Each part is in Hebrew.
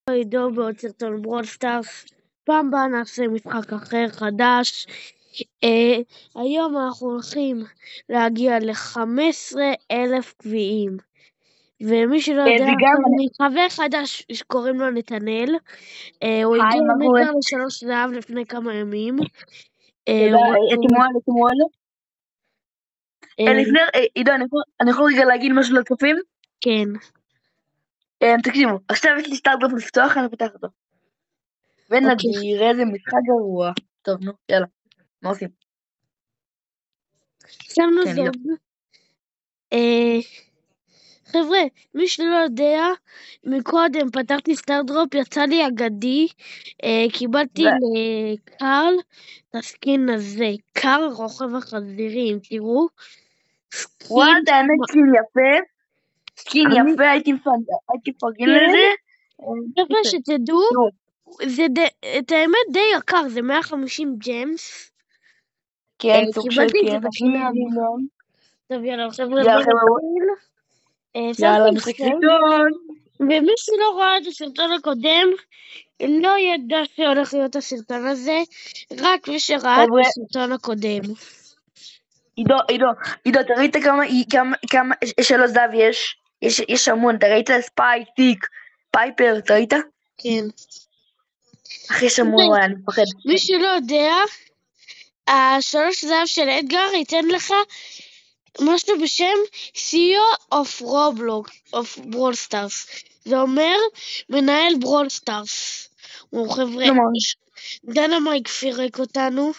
עידו בעוד סרטון ברול סטארס. פעם הבאה נעשה משחק אחר חדש. היום אנחנו הולכים להגיע ל-15,000 קביעים. ומי שלא יודע, אני חבר חדש שקוראים לו נתנאל. הוא הגיע למטר ל3 זהב לפני כמה ימים. אתמול. עידו, אני יכול רגע להגיד משהו לצופים? כן. תקשיבו, עכשיו יש לי סטארט-אפ לפתוח, אני פותח אותו. ונדיר, איזה משחק גרוע. טוב, נו, יאללה, מה עושים? שמנו זוג. חבר'ה, מי שלא יודע, מקודם פתחתי סטארט-דרופ, יצא לי אגדי, קיבלתי לקרל את הסקין הזה, קרל רוכב החזירים, תראו. וואט, האמת סקין יפה, סקין יפה, הייתי מפרגן לזה. חבר'ה, שתדעו, את האמת די יקר, זה 150 ג'מס. כן, סוג של קיבלתי את זה כן. ב2 טוב, יאללה, חבר'ה, יאללה, משחק סרטון. ומי שלא ראה את הסרטון הקודם, לא ידע שהולך להיות הסרטון הזה, רק מי שראה את הסרטון הקודם. עידו, אתה ראית כמה שלוש זהב יש? יש המון, אתה ראית ספייק, טיק, פייפר, אתה ראית? כן. אחי, יש המון, אני מפחד. מי שלא יודע, 3 זהב של אדגר ייתן לך משהו בשם CEO of Brawl Stars. זה אומר מנהל ברול סטארס. חבר'ה, דינמייק פירק אותנו.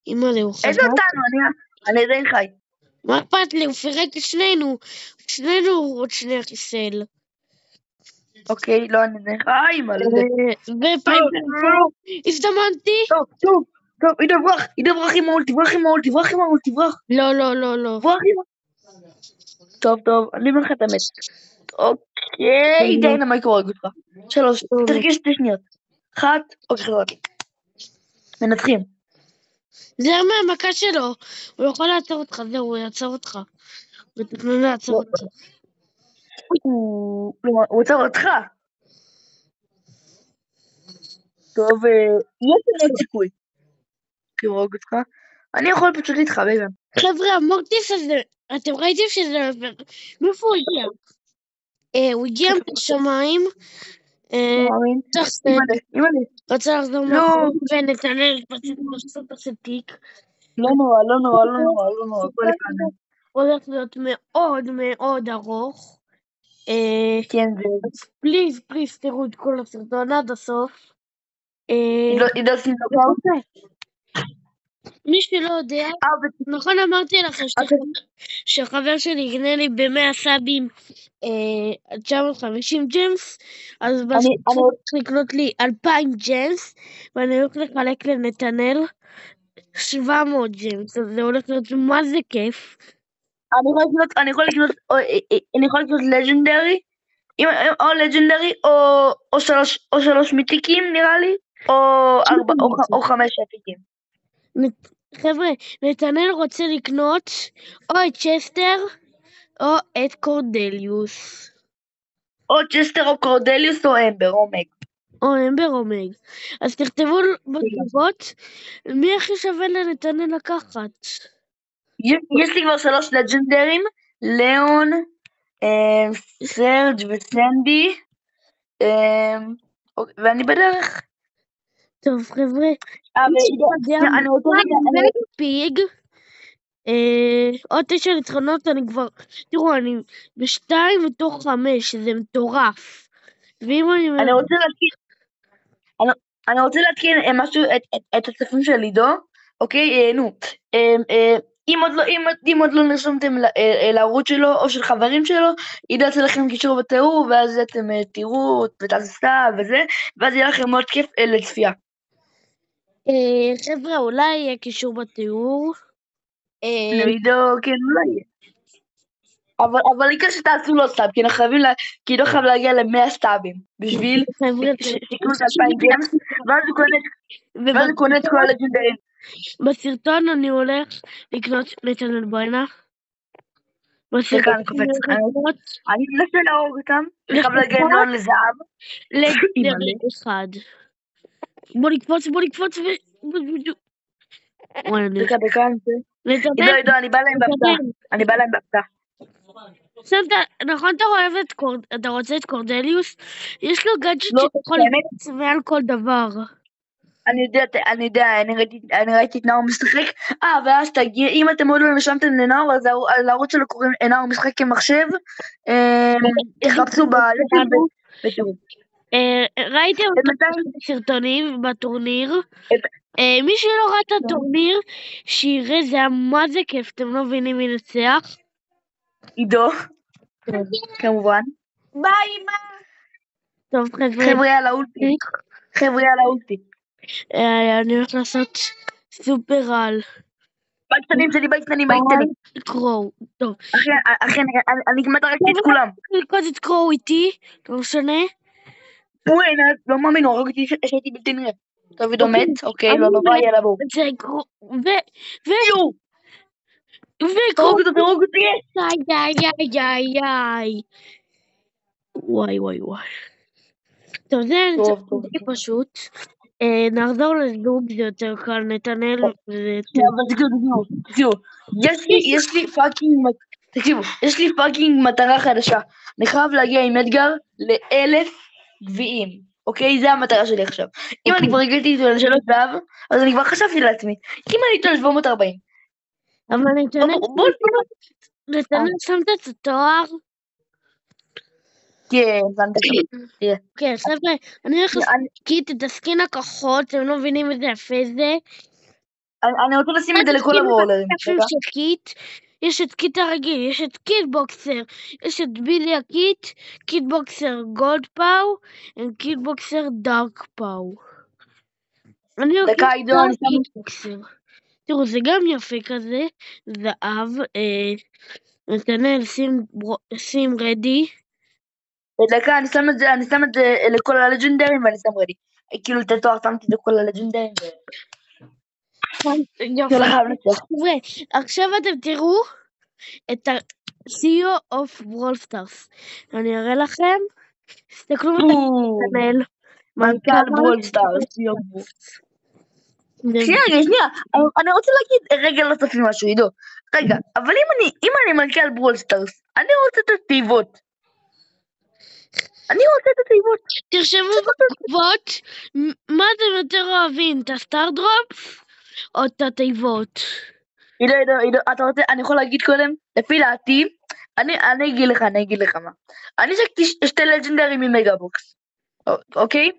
אימא'לה, הוא חזק. איזה אותנו? אני עדיין חי. מה אכפת לי? הוא פירק את שנינו. שנינו עוד שני חיסל. אוקיי, לא, אני עדיין חי, אימא'לה. ופייפר פה, הזדמנתי. טוב, עידו ברח עם האולט, תברח. לא. טוב, אני אומר לך את האמת. אוקיי, דינמייק הורג אותך. 3, תרגיש 2 שניות. 1, אוקיי, חזק. מנצחים. זה מהמכה שלו. הוא יכול לעצור אותך, זהו, הוא יעצור אותך. הוא תכנן לעצור אותך. הוא עצר אותך. טוב, יש לנו סיכוי. כי הוא הורג אותך. אני יכול פשוט להתחבא גם. חבר'ה, המורטיס הזה, אתם ראיתם שזה... מאיפה הוא הגיע? הוא הגיע מהשמיים. רצה לחזור מאחורי ונתנאל פשוט תיק. לא נורא. הולך להיות מאוד מאוד ארוך. כן, פליז תראו את כל הסרטון עד הסוף. מי שלא יודע, נכון אמרתי לכם שחבר שלי יקנה לי ב100 סאבים 950 ג'מס, אז בסוף צריך לקנות לי 2,000 ג'מס, ואני הולך לחלק לנתנאל 700 ג'מס, אז זה הולך להיות מה זה כיף. אני יכול לקנות לג'נדרי, או לג'נדרי, או 3 מיתיקים נראה לי, או 5 אפיקים. חבר'ה, נתנאל רוצה לקנות או את צ'סטר או את קורדליוס. או צ'סטר או קורדליוס או אמבר אומג. אז תכתבו בתגובות מי הכי שווה לנתנאל לקחת. יש לי כבר 3 לג'נדרים, ליאון, סרג' וסנדי, ואני בדרך. טוב חבר'ה, אני רוצה פיג, עוד 9 ניצחונות, אני כבר, תראו, אני ב2 מתוך 5, זה מטורף. אני רוצה להתקין משהו, את הצפים של עידו, אוקיי, אם עוד לא נרשמתם לערוץ שלו או של חברים שלו, עידו יעשה לכם קישור בתיאור, ואז אתם תראו ותעשו סתם וזה, ואז יהיה לכם מאוד כיף לצפייה. חבר'ה, אולי יהיה קישור בתיאור. עידו, כן, אולי יהיה. אבל עיקר שתעשו לו סאב, כי עידו חייב להגיע ל100 סאבים, בשביל שתקנו את 2,000 ג'מס, ואז הוא קונה את כל הלג'נדרים. בסרטון אני הולך לקנות נתנאל בואנה. דקה, אני קופץ. אני מנסה להרוג אותם, אני חייב להגיע עם נוען לזהב. לג'נדרי אחד. בוא נקפוץ דקה, עידו, אני בא להם בהפתעה. עכשיו, נכון אתה רוצה את קורדליוס? יש לו גאדג'ט שיכול לקפוץ מעל כל דבר. אני יודע, אני ראיתי את נאור משחק. ואז תגיע, אם אתם עוד לא נשמתם לנאור, אז לערוץ שלו קוראים נאור משחק כמחשב. תחפשו ביוטיוב ותראו. ראיתם סרטונים בטורניר. מי שלא ראה את הטורניר, שיראה, זה היה מה זה כיף, אתם לא מבינים מי נצח. עידו, כמובן. ביי, אמא. טוב, חבר'ה על האולטי. אני הולך לעשות סופר על. בייסטנים. קרו, טוב. אחי, אני כמעט הרגתי את כולם. ללכוד את קרו איתי, לא משנה. לא מאמין, הוא הרג אותי שהייתי בלתי נראה. טוב, עידו מת, אוקיי, לא נורא, יאללה בואו. וקרו אותי. וואי. טוב, זה פשוט. נחזור לזום, זה יותר קל, נתנאל. תקשיבו, יש לי פאקינג מטרה חדשה. אני חייב להגיע עם אדגר ל1,000 גביעים. אוקיי, זה המטרה שלי עכשיו. אם אני כבר הגעתי איתו לשלוש זהב, אז אני כבר חשבתי לעצמי, אם אני איתו ל740. אבל נתנאל שמת את התואר? כן, כן, חבר'ה, אני הולך להסקיט את הסקין הכחול, אתם לא מבינים איזה יפה זה. אני רוצה לשים את זה לכל הברולרים. יש את קיט הרגיל, יש את קיט בוקסר, יש את בילי הקיט, קיט בוקסר גולד פאו, קיט בוקסר דארק פאו. דקה, עידו, אני שם... תראו, זה גם יפה כזה, זהב, נתנאל, שים רדי. דקה, אני שם את זה לכל הלג'נדרים ואני שם רדי. כאילו את התואר שמתי לכל הלג'נדרים עכשיו אתם תראו את ה-CEO of Brawl Stars. אני אראה לכם. תסתכלו נתנאל. מנכ"ל ברול סטארס. שנייה, אני רוצה להגיד רגע נוספים משהו, עידו. רגע, אבל אם אני מנכ"ל ברול סטארס, אני רוצה את התיבות. תרשמו בתיבות מה אתם יותר אוהבים, את הסטאר דרופס או את התיבות. עידו, אתה רוצה, אני יכול להגיד קודם, לפי דעתי, אני אגיד לך מה. אני שקתי שתי לג'נדרים ממגה בוקס, אוקיי?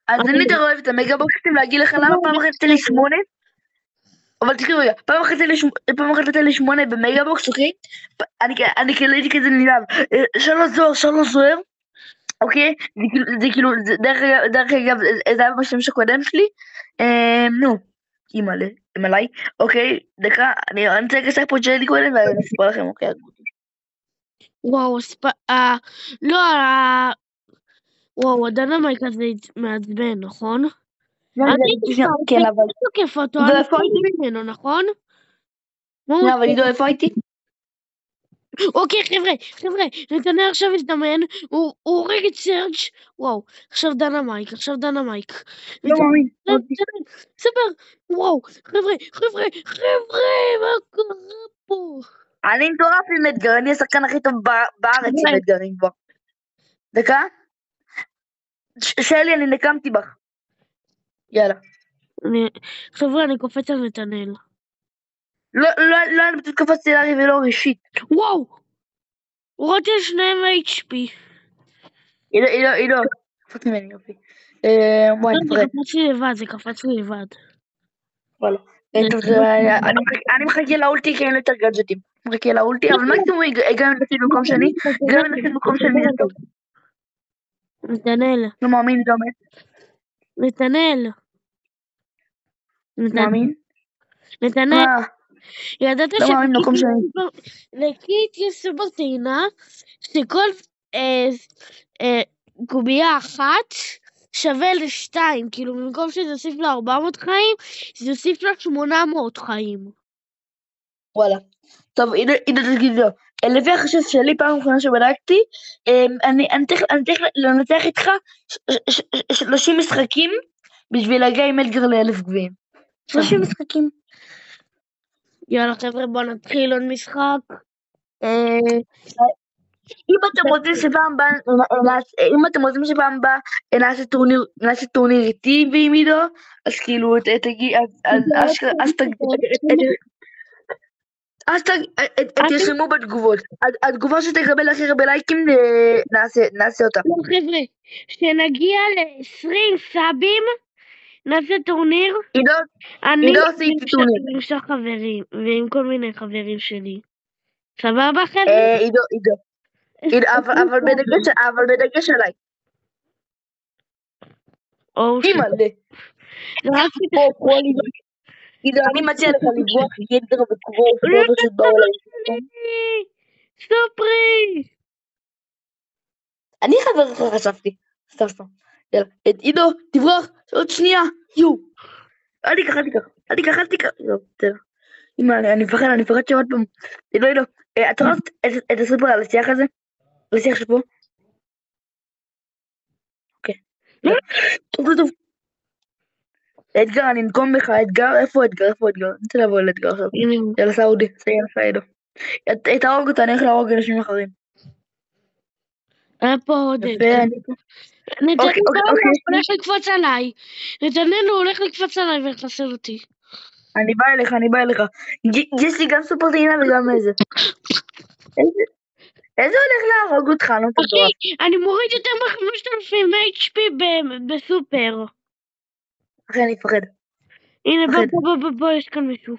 אז אני יותר אוהב את המגה בוקסים, להגיד לך למה פעם אחת תן לי 8, אבל תקראו רגע, פעם אחת תן לי 8 במגה בוקס, אוקיי? אני כאילו הייתי כזה נלהב, שלוש זוהר, אוקיי? זה כאילו, דרך אגב, זה היה במשתמש הקודם שלי, נו, אימא'לי, אוקיי, דקה, אני רוצה לקשר פה ג'לי קודם ואני אספר לכם, אוקיי? וואו, וואו, הדינמייק הזה מעצבן, נכון? כן, אבל... איפה כיף אותו, אני לא ממנו, נכון? אבל עידו, איפה הייתי? אוקיי, חבר'ה, נתנאל עכשיו הזדמן, הוא הורג את סרג', וואו, עכשיו דינמייק. לא מאמין. סופר, וואו, חבר'ה, מה קורה פה? אני מטורף עם אתגר, אני השחקן הכי טוב בארץ עם אתגרים כבר. דקה? שלי, אני נקמתי בך. יאללה. חבר'ה, אני קופץ על נתנאל. לא, אני פשוט קפצתי לארי ולא ראשית. וואו! הורדתי על שניהם HP. עידו, קפץ ממני, יופי. בואי נפרד. זה קפץ לי לבד. וואלה. אני מחכה לאולטי כי אין יותר גאדג'טים. מחכה לאולטי, אבל מקסימום גם אם נפסיד במקום שני, גם אם נפסיד במקום שני זה טוב. נתנאל. לא מאמין, זה עומד. נתנאל. ידעת לקיט יש סופר טעינה שכל קובייה אחת שווה ל2, כאילו במקום שזה יוסיף לה 400 חיים, זה יוסיף לה 800 חיים. וואלה, טוב, עידו תגיד לו, לפי החשב שלי, פעם אחרונה שבדקתי, אני צריך לנצח איתך 30 משחקים בשביל להגיע עם אדגר ל1,000 גביעים. 30 משחקים. יאללה חבר'ה, בואו נתחיל עוד משחק. אם אתם רוצים שפעם הבאה נעשה טורניר איתי ועם עידו, אז כאילו אז תרשמו בתגובות. התגובה שתקבל הכי הרבה לייקים נעשה אותה. חבר'ה, כשנגיע ל20 סאבים נעשה טורניר. עידו עושה איתי טורניר. עם שאר חברים ועם כל מיני חברים שלי. סבבה חבר'ה? עידו, אבל בדגש עליי. אימא'לה. עידו, אני מציע לך לברוח יתר בתגובות. סופרי! אני חבר לך חשבתי. סתם. יאללה, עידו, תברח, עוד שנייה. אל תיקח. אמא, אני מפחד שעוד פעם. עידו, אתה רואה את הסופר על השיח הזה? על השיח שפה? אוקיי. טוב. אדגר, אני אנקום בך, אדגר, איפה אדגר? אני רוצה לבוא על אדגר עכשיו. יאללה, סעודי, סעידו. תהרוג אותה, אני הולך להרוג אנשים אחרים. היה פה עוד נתננו הולך לקפוץ עליי. נתננו הולך לקפוץ עליי ולחסל אותי. אני בא אליך. יש לי גם סופר טעינה וגם איזה. איזה הולך להרוג אותך? אני מוריד יותר מ-5,000 HP בסופר. אחי, אני אפחד. הנה, בוא, יש כאן מישהו.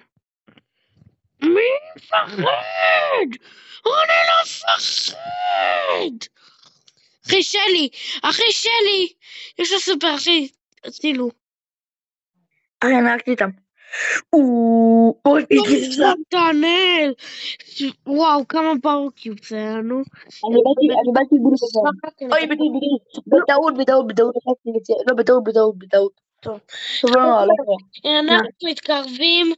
מי מפחד? אני לא מפחד! אחי שלי! יש לו סופר, אחי, תצילו. אחי, אני הרגתי איתם. תענל! וואו, כמה פאורקיובס היה לנו. אני באתי בלי אוי, בטעות. טוב, אנחנו מתקרבים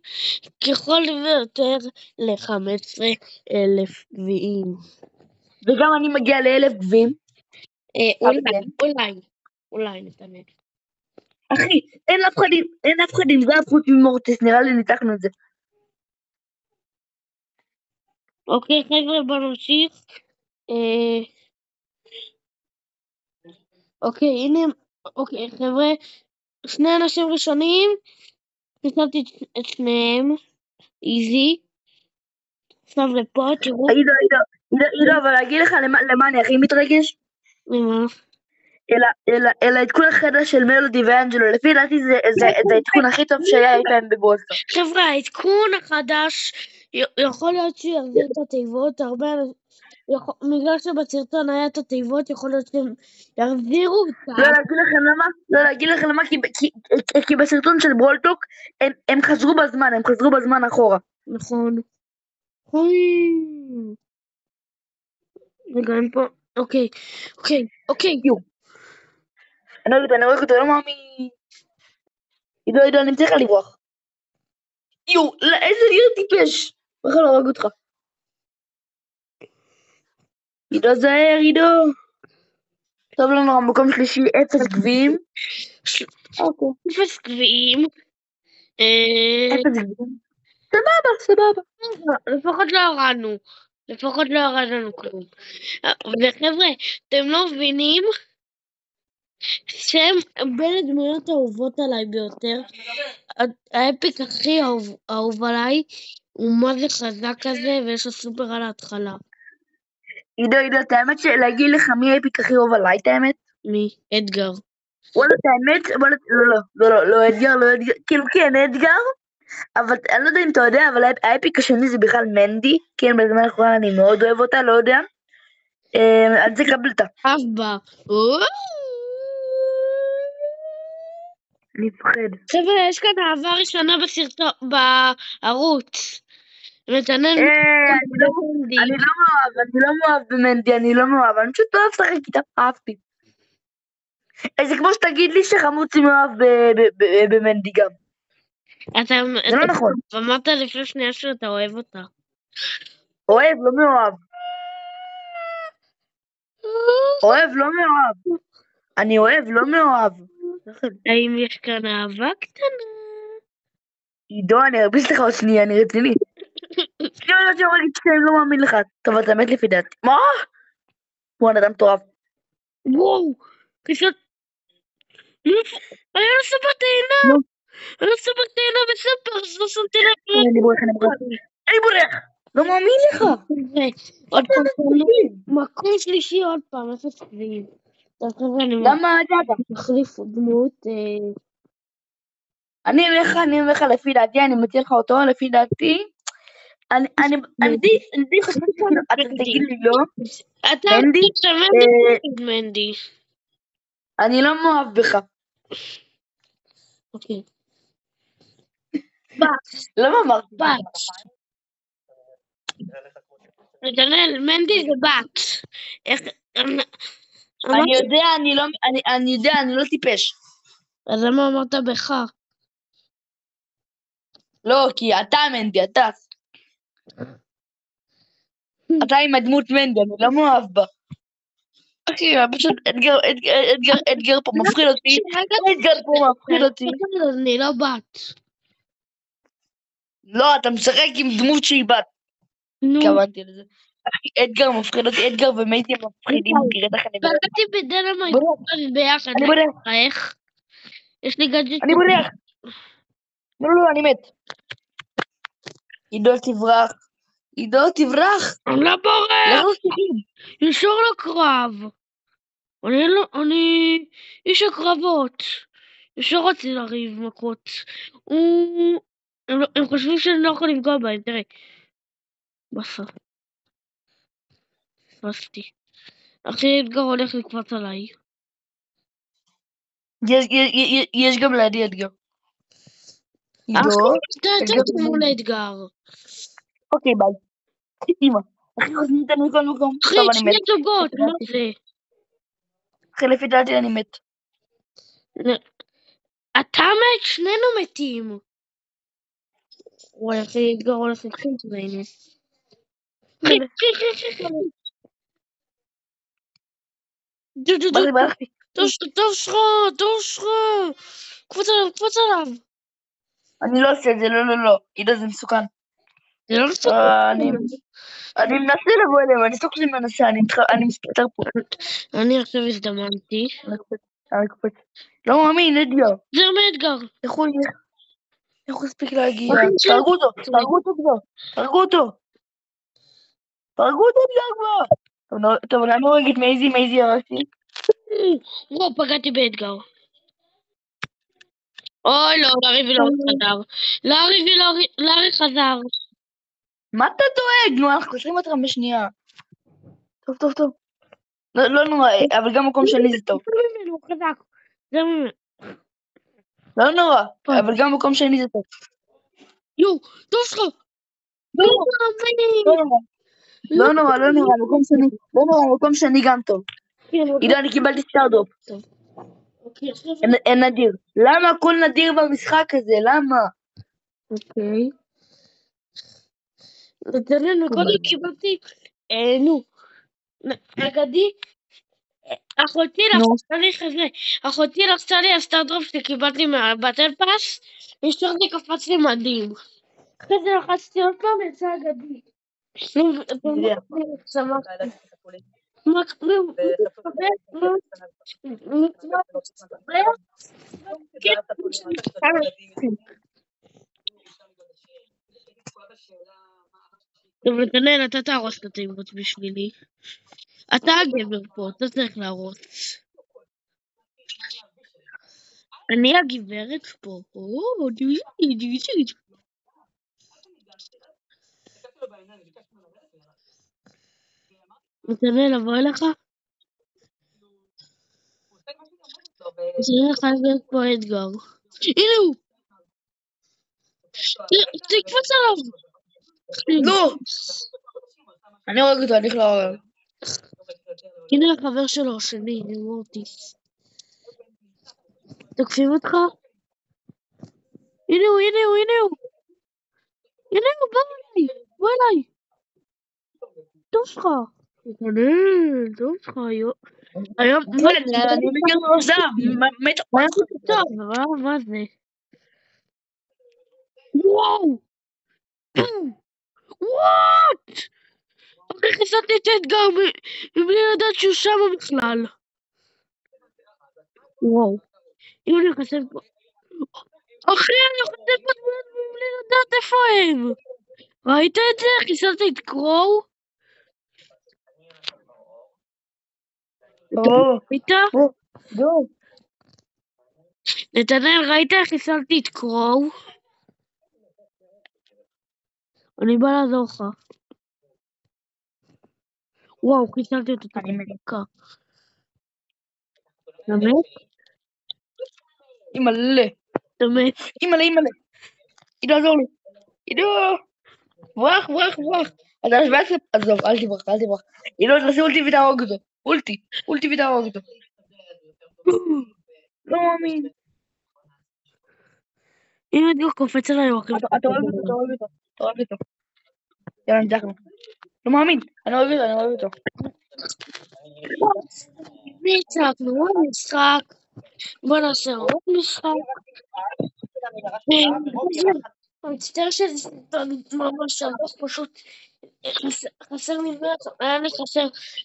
ככל ויותר ל15,000 גביעים. וגם אני מגיע ל1,000 גביעים. אולי נתנאל. אחי, אין אף אחד עם זה חוץ ממורטיס, נראה לי ניתחנו את זה. אוקיי חבר'ה, בוא נמשיך. אוקיי, הנה, אוקיי חבר'ה, שני אנשים ראשונים, ניסבתי את שניהם, איזי, עכשיו לפה, תראו. עידו, אבל להגיד לך למה אני הכי מתרגש? למה? אלא עדכון החדש של מלודי ואנג'לו, לפי דעתי זה העדכון הכי טוב שהיה אי פעם בבוסטון. חבר'ה, העדכון החדש יכול להיות שיחזיר את התיבות, בגלל שבסרטון היה את התיבות, יכול להיות שהם יחזירו אותה. לא להגיד לכם למה, כי בסרטון של ברולטוק הם חזרו בזמן אחורה. נכון. רגע, אין פה, אוקיי. אני רואה אותו, לא מאמין. עידו, אני צריך לברוח. איזה ניר טיפש. איך לא הרוג אותך? עידו זהר, עידו. טוב לנו, במקום שלישי, 0 גביעים. 0 גביעים. 0 גביעים. סבבה. לפחות לא הורדנו כלום. וחבר'ה, אתם לא מבינים? שם בין הדמויות האהובות עליי ביותר, האפיק הכי אהוב עליי, הוא מה זה חזק כזה, ויש לו סופר על ההתחלה. עידו, את האמת שלהגיד לך מי האפיק הכי אהוב עליי, את האמת? מי? אדגר. וואלה, את האמת, לא, אדגר, כאילו כן, אדגר, אבל אני לא יודע אם אתה יודע, אבל האפיק השני זה בכלל מנדי, כן, בזמן האחרון אני מאוד אוהב אותה, לא יודע. אז זה קבלתה. אבא. אני מפחד. חבר'ה, יש כאן אהבה ראשונה בערוץ. נתנאל. אני לא מאוהב במנדי, אני פשוט לא אוהב לשחק איתה, אהבתי. זה כמו שתגיד לי שחמוצי מאוהב במנדי גם. זה לא נכון. אמרת לפני שנייה שאתה אוהב אותה. אוהב, לא מאוהב. אוהב, לא מאוהב. אני אוהב, לא מאוהב. האם יש כאן אהבה קטנה? עידו, אני ארביץ לך עוד שנייה, אני רציני. אני לא מאמין לך. טוב, אתה מת לפי דעתי. מה? הוא אדם מטורף. וואו, קשת... היה לו ספר טעינה! היה לו ספר טעינה בספר, אז לא שמתי לב. אני בורח. לא מאמין לך. עוד פעם, מקום שלישי עוד פעם, 0 קביעים. למה אתה? תחליפו דמות. אני אומר לך לפי דעתי, אני מציע לך אותו, לפי דעתי. אני די חושב שכאילו, אתה תגיד לי לא. אתה מנדי. אני לא מאוהב בך. אוקיי. למה אמרת? נתנאל, מנדי זה בת. אני יודע, אני לא טיפש. אז למה אמרת בך? לא, כי אתה מנדי, אתה. אתה עם הדמות מנדי, אני לא מאוהב בה. אחי, פשוט אתגר פה מפחיד אותי. אני לא בת. לא, אתה משחק עם דמות שהיא בת. התכוונתי לזה. אתגר מפחיד אותי, אתגר ומייטי מפחידים. בראתי בדינמייט ביחד. אני בורח. איך? יש לי גאדג'ט. אני בורח. לא, אני מת. עידו תברח. אני לא בורח. ישור לקרב. אני איש הקרבות. ישור רציתי לריב מכות. הם חושבים שאני לא יכול לפגוע בהם, תראה. בסוף. פספסתי. אחי אתגר הולך לקפוץ עליי. יש גם לידי אתגר. אחי, אתה מול אתגר. אוקיי, ביי. אמא. אחי, חוזרים אותנו מכל מקום. אחי, שני זוגות, מה זה? אחי, לפי דעתי אני מת. אתה מת? שנינו מתים. וואי, אחי, אתגר הולך לקפוץ בינינו. טוב שלך. קפוץ עליו. אני לא עושה את זה, לא. עידו, זה מסוכן. זה לא מסוכן. אני מנסה לבוא אליהם, אני סוג של מנסה, אני מסתתר פה. אני עכשיו הזדמנתי. אני קופץ. לא מאמין, אתגר. זה מאתגר. איך הוא הספיק להגיע? תהרגו אותו אתגר כבר. טוב, אני לא אגיד מאיזי ירשתי. וואו, פגעתי באתגר. אוי, לא, לארי חזר. מה אתה דואג? נו, אנחנו קושרים אותך בשנייה. טוב. לא נורא, אבל גם מקום שני זה טוב. הוא חזק. לא נורא, אבל גם מקום שני זה טוב. יו, טוב שלך. לא נורא, מקום שני גם טוב. עידו, אני קיבלתי סטארדופ. אין נדיר. למה הכל נדיר במשחק הזה? למה? אוקיי. נתנאל, קודם קיבלתי, אגדי, אחותי לחצה לי הסטארדרופ שקיבלתי מהבטל פאס, וישר זה קפץ לי מדהים. אחרי זה לחצתי עוד פעם, יצא אגדי. טוב, נתנאל, אתה תהרוס את התיבות בשבילי. אתה הגבר פה, אתה צריך להרוס. אני הגברת פה. נתנאל, לבוא אליך? צריך להיות פה אתגר. הנה הוא! תקפוץ עליו! לא! אני הורג אותו, אני לא הורג. הנה החבר שלו, שלי, מורטיס. תוקפים אותך? הנה הוא, בוא אליי! טוב שלך. נתנאל, טוב שלך, היום... אני מכיר לו זהב, מה זה טוב? מה זה? וואו! וואט! איך חיסלתי את אדגר מבלי לדעת שהוא שם בכלל. וואו. אם אני חושב פה... אחי, אני חושב פה מבלי לדעת איפה הם. ראית את זה? חיסלתי את קרו? ראית? נתנאל, ראית איך חיסלתי את קרו? אני בא לעזור לך. וואו, חיסלתי אותו. אני מלכה. באמת? אימא'לה. באמת? אימא'לה. עידו, עזור לי. עידו. ברח. אתה שבעת... עזוב, אל תברח. עידו, תעשי אולטי ותהרוג אותו. אולטי ותהרוג אותו. לא מאמין. אם אדגר קופץ עליי, אתה אוהב אותו. יאללה, ניצחנו. לא מאמין. אני אוהב אותו. ניצחנו עוד משחק. בוא נעשה עוד משחק. אני מצטער שזה ממש ארוך, פשוט חסר לי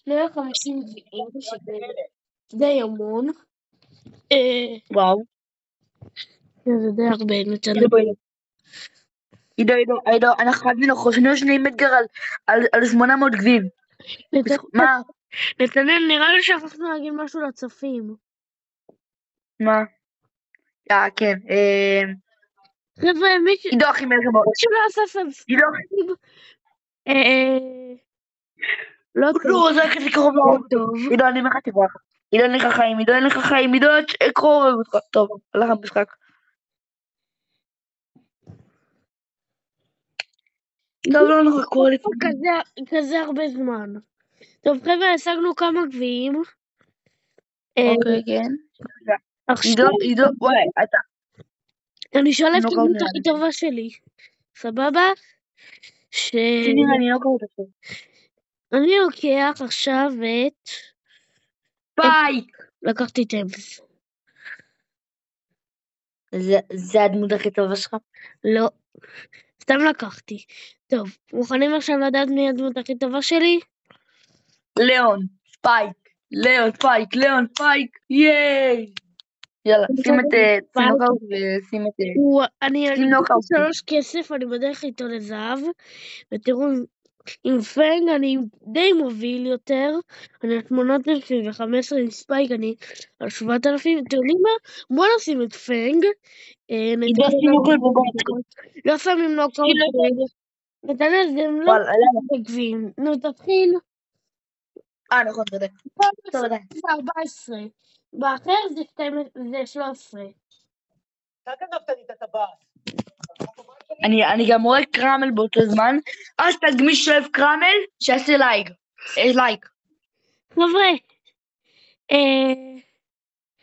150 גביעים, שזה די המון. וואו. זה די הרבה, נתנאל. עידו, אנחנו חייבים שני עם אתגר על 800 גביעים. מה? נתנאל, נראה לי שכחנו להגיד משהו לצופים. מה? כן. חבר'ה, עידו הכי מלך מאוד. מישהו לא עשה סאבסקרייב. לא טוב. זה הכי קרוב טוב. עידו, אני אומר לך תברח. עידו, אין לך חיים. עידו, קרוב אותך. טוב, הלך המשחק. טוב, לא נורא קורה כזה הרבה זמן. טוב, חבר'ה, השגנו כמה גביעים. אוקיי, כן. עידו, וואי, אתה... אני שואלת את הדמות הכי טובה שלי. סבבה? אני לא קורא את זה. אני לוקח עכשיו את... פייק! לקחתי את אמס. זה הדמות הכי טובה שלך? לא. סתם לקחתי. טוב, מוכנים עכשיו לדעת מי הדמות הכי טובה שלי? ליאון, פייק, ייי! יאללה, שים את נוקאוט ושים את... אני אגיד 3 כסף, אני בדרך איתו לזהב, ותראו, עם פנג אני די מוביל יותר, אני על 8,015, עם ספייק אני על 7,000, אתם יודעים מה? בוא נשים את פנג. לא שמים נוקאוט. נתנאל, זה לא גביעים. נו, תתחיל. נכון, תודה. זה 14. באחר זה 13. אני גם רואה קרמל באותו זמן, אז מי שאוהב קרמל, שיעשה לייק. חבר'ה,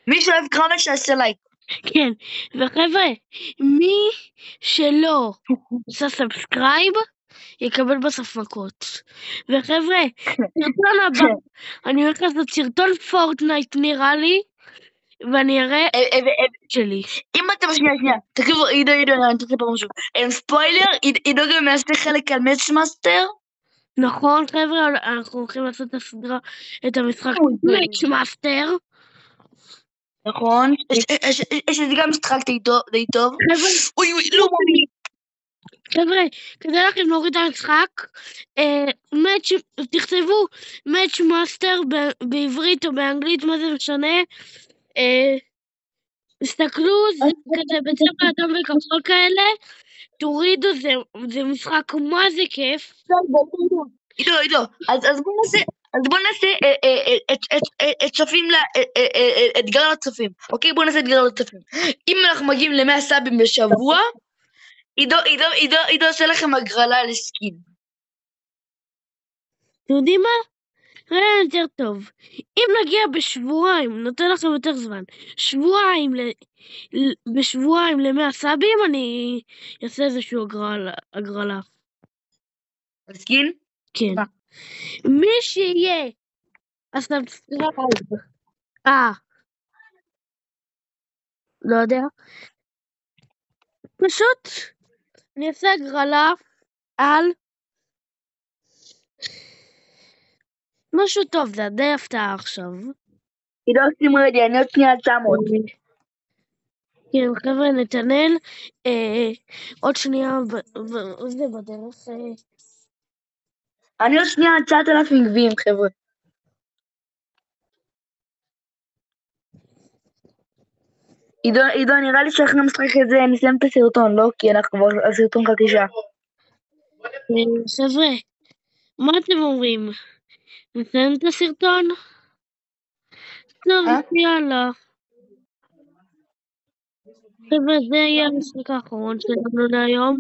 מי שאוהב קרמל, שיעשה לייק. כן, וחבר'ה, מי שלא עושה סאבסקרייב, יקבל בסוף מכות. וחבר'ה, סרטון הבא, אני הולך לעשות סרטון פורטנייט נראה לי, ואני אראה שלי. אם אתם שנייה, תקשיבו, עידו, אני רוצה לספר משהו. ספוילר, עידו גם יעשה חלק על מאצ'מאסטר. נכון, חבר'ה, אנחנו הולכים לעשות את המשחק מאצ'מאסטר. נכון, יש לי גם משחק די טוב. אוי, לא מאמין. חבר'ה, כדי לכם להוריד את המשחק, תכתבו מאץ' מאסטר בעברית או באנגלית, מה זה משנה. תסתכלו, זה כזה בצבע אדום וכחול כאלה, תורידו, זה משחק מה זה כיף. עידו, אז בוא נעשה אתגר לצופים, אוקיי? בוא נעשה אתגר לצופים. אם אנחנו מגיעים ל100 סאבים בשבוע, עידו עושה לכם הגרלה לסקין. אתם יודעים מה? ראה יותר טוב. אם נגיע בשבועיים, נותן לכם יותר זמן, בשבועיים ל100 סאבים, אני אעשה איזשהו הגרלה. לסקין? כן. מי שיהיה הסאבסקרייב, לא יודע, פשוט אני אעשה הגרלה על משהו טוב, זה די הפתעה עכשיו. עידו, שימו רדי, אני עוד שנייה על 900. כן, חבר'ה, נתנאל, עוד שנייה, זה בדרך. אני עוד שנייה על 9,000 גביעים, חבר'ה. עידו, נראה לי שאנחנו נשחק את זה, נסיים את הסרטון, לא? כי אנחנו כבר על סרטון חצי שעה. חבר'ה, מה אתם אומרים? נסיים את הסרטון? טוב, יאללה. חבר'ה, זה יהיה המשחק האחרון שלנו להיום.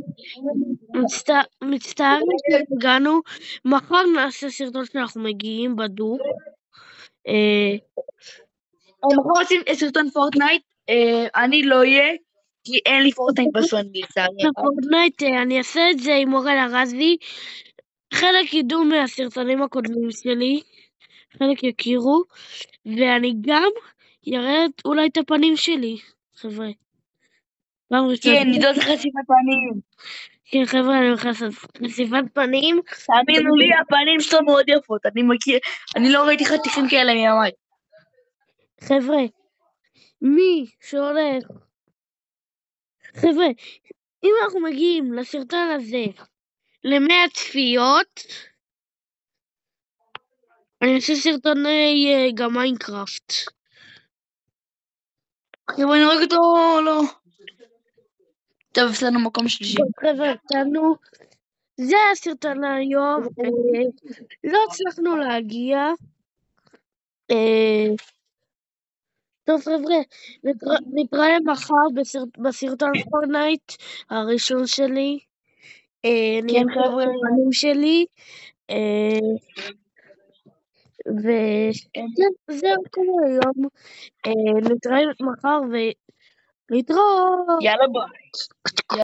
מצטערים שהגענו. מחר נעשה סרטון שאנחנו מגיעים בדוק. מחר עושים סרטון פורטנייט, אני לא אהיה, כי אין לי פורטנייט בסוני, לצערי. פורטנייט, אני אעשה את זה עם אורל ארזי. חלק ידעו מהסרטונים הקודמים שלי, חלק יכירו, ואני גם יראה אולי את הפנים שלי, חבר'ה. כן, נדעות חשיפת פנים. כן, חבר'ה, אני הולך לעשות חשיפת פנים. תאמינו לי, הפנים שלו מאוד יפות, אני מכיר, אני לא ראיתי חתיכים כאלה מימיי. חבר'ה, מי שהולך, חבר'ה, אם אנחנו מגיעים לסרטון הזה ל100 צפיות, אני אעשה סרטוני גם מיינקראפט. חבר'ה, אני רואה אותו, לא. טוב, בסדר, מקום שלישי. חבר'ה, תנו, זה הסרטון היום, לא הצלחנו להגיע. טוב חבר'ה, נתראה מחר בסרטון פורטנייט הראשון שלי. כן חבר'ה. שלי. וזהו כל היום. נתראה מחר ולהתראות. יאללה ביי.